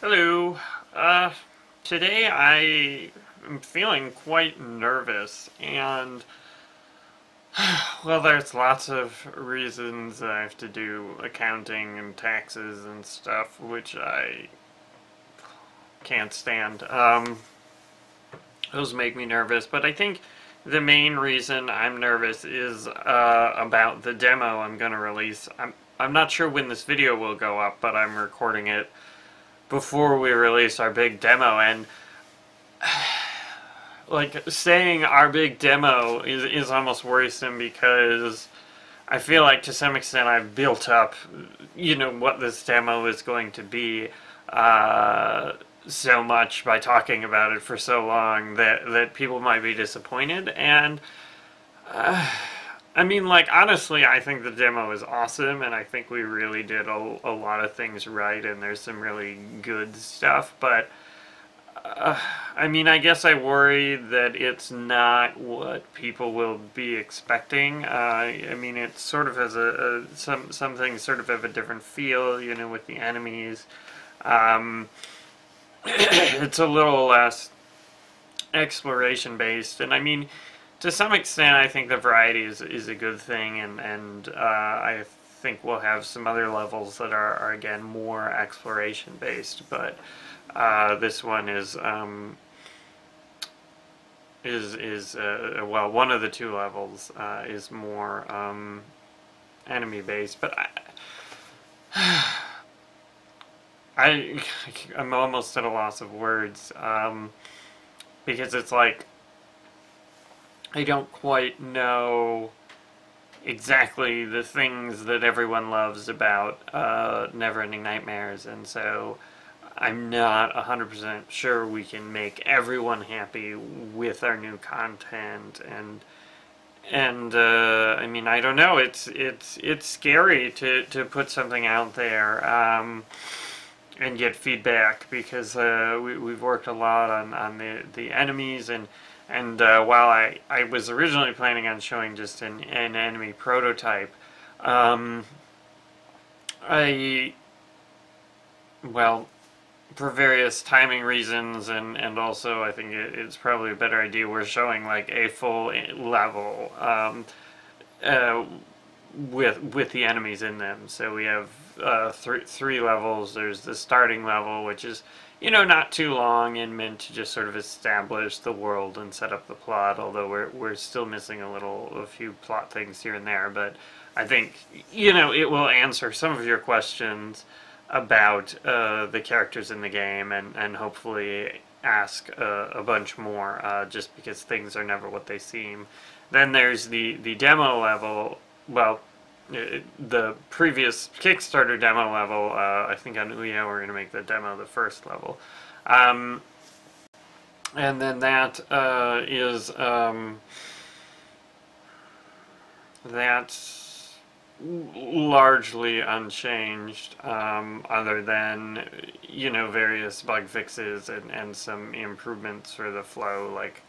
Hello. Uh, Today I am feeling quite nervous, and well, there's lots of reasons that I have to do accounting and taxes and stuff, which I can't stand. Those make me nervous, but I think the main reason I'm nervous is about the demo I'm going to release. I'm not sure when this video will go up, but I'm recording it before we release our big demo, and like saying our big demo is almost worrisome because I feel like to some extent I've built up, what this demo is going to be so much by talking about it for so long that people might be disappointed. And I mean, like, honestly, I think the demo is awesome, and I think we really did a lot of things right, and there's some really good stuff, but I mean, I guess I worry that it's not what people will be expecting. I mean, it sort of has some things sort of have a different feel, with the enemies. Um, it's a little less exploration based, and I mean, to some extent, I think the variety is a good thing, and I think we'll have some other levels that are again more exploration based, but this one is well, one of the two levels is more enemy based, but I I'm almost at a loss of words because it's like I don't quite know exactly the things that everyone loves about Neverending Nightmares, and so I'm not 100% sure we can make everyone happy with our new content, and I mean, I don't know. It's scary to put something out there and get feedback because we've worked a lot on the enemies, and while I was originally planning on showing just an enemy prototype, um, I well, for various timing reasons, and also I think it's probably a better idea we're showing like a full level uh, with the enemies in them. So we have three levels. There's the starting level, which is not too long and meant to just sort of establish the world and set up the plot. Although we're still missing a few plot things here and there, but I think it will answer some of your questions about the characters in the game, and hopefully ask a bunch more, just because things are never what they seem. Then there's the demo level. Well, the previous Kickstarter demo level, I think on Ouya we're going to make the demo the first level. And then that is that's largely unchanged, other than various bug fixes and some improvements for the flow. Like,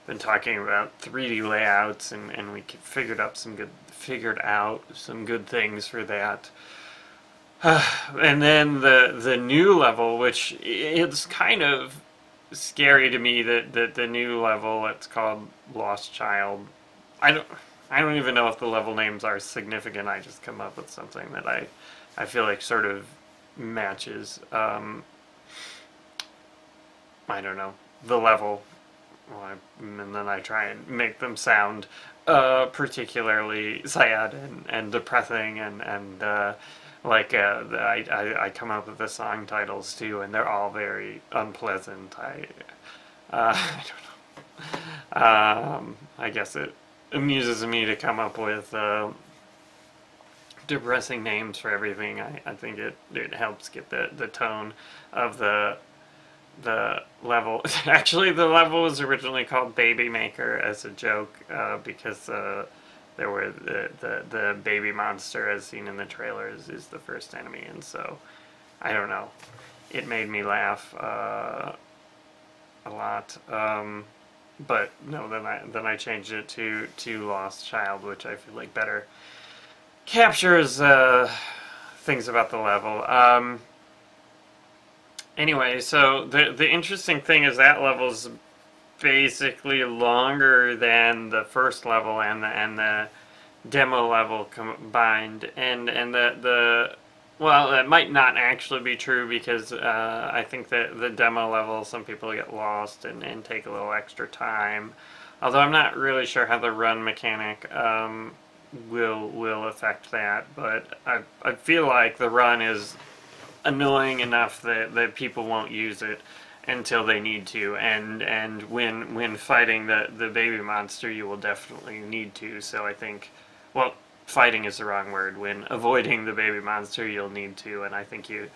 been talking about 3D layouts, and we figured out some good things for that. And then the new level, which it's kind of scary to me that the new level, it's called Lost Child. I don't even know if the level names are significant. I just come up with something that I feel like sort of matches. I don't know, the level. Well, and then I try and make them sound particularly sad and depressing, and like I come up with the song titles too, and they're all very unpleasant. I don't know. I guess it amuses me to come up with depressing names for everything. I think it helps get the tone of the level. Actually, the level was originally called Baby Maker as a joke, because there were the baby monster as seen in the trailers is the first enemy, and so I don't know. It made me laugh a lot. But no, then I changed it to Lost Child, which I feel like better captures things about the level. Anyway, so the interesting thing is that level's basically longer than the first level and the demo level combined, and the well, that might not actually be true because I think that the demo level, some people get lost and take a little extra time. Although I'm not really sure how the run mechanic will affect that, but I feel like the run is annoying enough that people won't use it until they need to, and when fighting the baby monster, you will definitely need to. So I think, well, fighting is the wrong word. When avoiding the baby monster, you'll need to, and I think you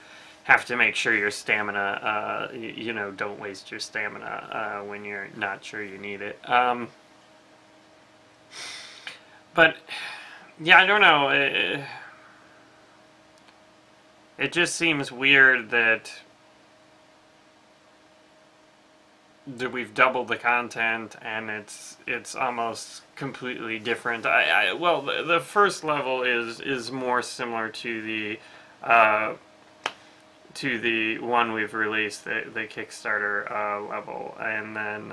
have to make sure your stamina, you know, don't waste your stamina when you're not sure you need it. But yeah, I don't know. It just seems weird that we've doubled the content and it's almost completely different. Well, the first level is more similar to the one we've released, the Kickstarter level, and then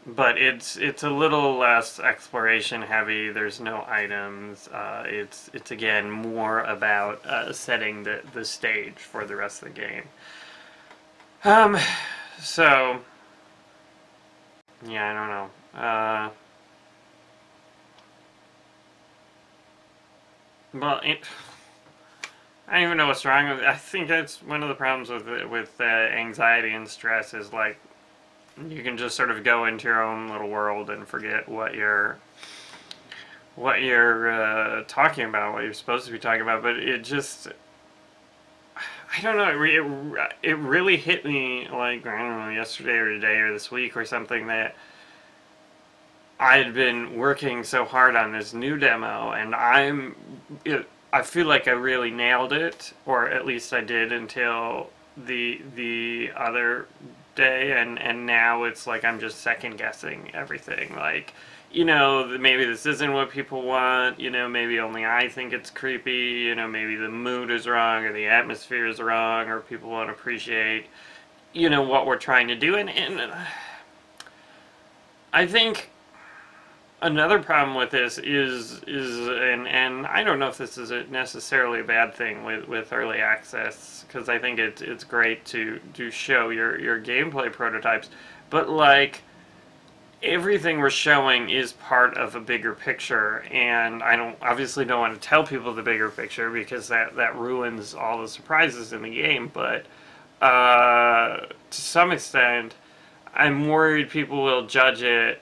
but it's a little less exploration heavy. There's no items. It's again more about setting the stage for the rest of the game. So yeah, I don't know. Well, I don't even know what's wrong with it. I think that's one of the problems with anxiety and stress is like you can just sort of go into your own little world and forget what you're talking about, what you're supposed to be talking about. But it just, I don't know. It really hit me like, I don't know, yesterday or today or this week or something, that I had been working so hard on this new demo, and I feel like I really nailed it, or at least I did until the other day, and now it's like I'm just second guessing everything. Like, you know, maybe this isn't what people want, you know, maybe only I think it's creepy, you know, maybe the mood is wrong or the atmosphere is wrong, or people won't appreciate, you know, what we're trying to do. And I think another problem with this is and I don't know if this is necessarily a bad thing with early access, because I think it's great to show your gameplay prototypes, but like everything we're showing is part of a bigger picture, and I obviously don't want to tell people the bigger picture because that ruins all the surprises in the game, but to some extent I'm worried people will judge it,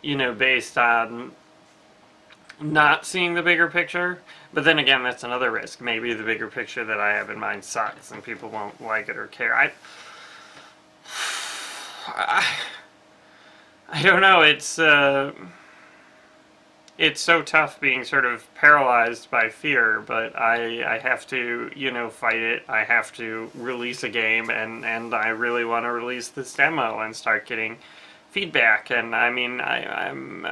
you know, based on not seeing the bigger picture. But then again, that's another risk. Maybe the bigger picture that I have in mind sucks and people won't like it or care. I don't know. It's so tough being sort of paralyzed by fear, but I have to, you know, fight it. I have to release a game, and I really want to release this demo and start getting feedback. And I mean, I'm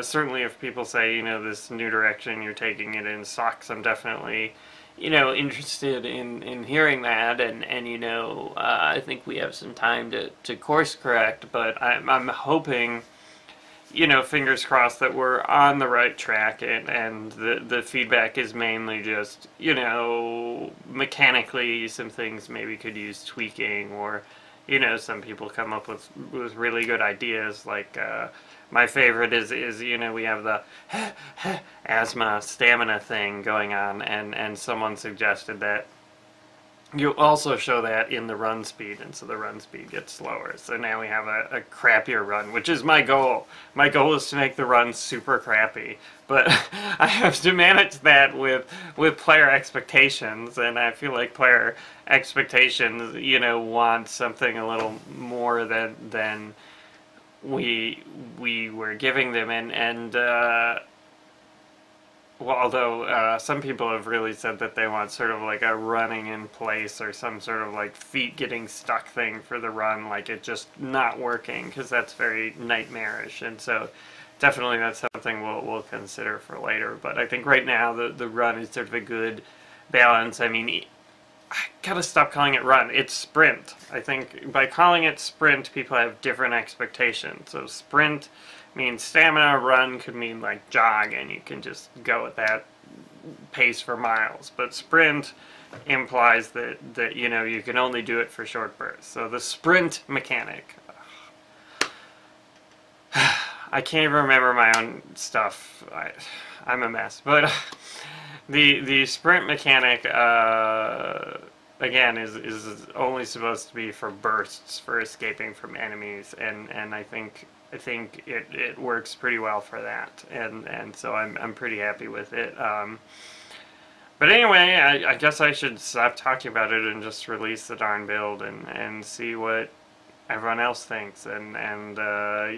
certainly, if people say, you know, this new direction you're taking it in sucks, I'm definitely, you know, interested in hearing that, and you know, I think we have some time to course correct, but I'm hoping, you know, fingers crossed, that we're on the right track, and the feedback is mainly just, you know, mechanically some things maybe could use tweaking, or, you know, some people come up with really good ideas. Like my favorite is you know, we have the asthma stamina thing going on, and someone suggested that you also show that in the run speed, and so the run speed gets slower. So now we have a crappier run, which is my goal. My goal is to make the run super crappy, but I have to manage that with player expectations, and I feel like player expectations, you know, want something a little more than we were giving them, and well, although some people have really said that they want sort of like a running in place or some sort of like feet getting stuck thing for the run, like it just not working, because that's very nightmarish. And so definitely that's something we'll consider for later. But I think right now the run is sort of a good balance. I mean, I gotta stop calling it run. It's sprint. I think by calling it sprint, people have different expectations. So sprint means stamina, run could mean like jog, and you can just go at that pace for miles. But sprint implies that you know, you can only do it for short bursts. So the sprint mechanic. I can't even remember my own stuff. I'm a mess. But the sprint mechanic, again, is only supposed to be for bursts, for escaping from enemies, and I think it works pretty well for that, and so I'm pretty happy with it. But anyway, I guess I should stop talking about it and just release the darn build and see what everyone else thinks, and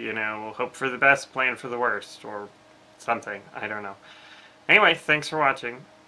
you know, hope for the best, plan for the worst, or something. I don't know. Anyway, thanks for watching.